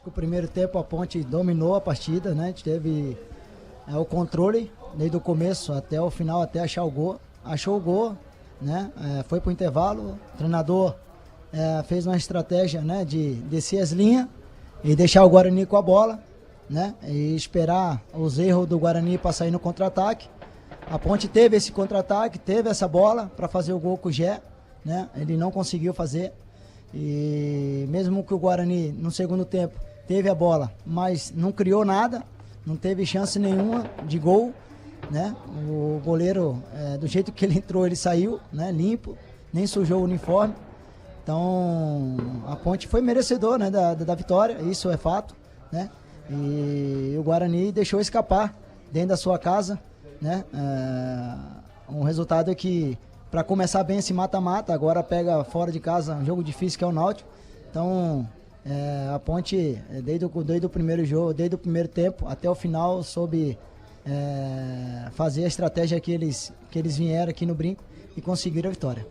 que o primeiro tempo a Ponte dominou a partida, né? A gente teve o controle desde o começo até o final, até achar o gol. Achou o gol, né? Foi pro intervalo, o treinador fez uma estratégia, né, de descer as linhas e deixar o Guarani com a bola, né? E esperar os erros do Guarani para sair no contra-ataque. A Ponte teve esse contra-ataque, teve essa bola para fazer o gol com o Gé, né? Ele não conseguiu fazer. E mesmo que o Guarani no segundo tempo teve a bola, mas não criou nada, não teve chance nenhuma de gol, né? O goleiro, do jeito que ele entrou, ele saiu, né? Limpo, nem sujou o uniforme. Então a Ponte foi merecedor, né, da vitória, isso é fato, né? E o Guarani deixou escapar dentro da sua casa, né? Um resultado que, para começar bem esse mata-mata, agora pega fora de casa um jogo difícil que é o Náutico. Então a Ponte, desde o primeiro jogo, desde o primeiro tempo até o final, soube fazer a estratégia que eles vieram aqui no Brinco e conseguiram a vitória.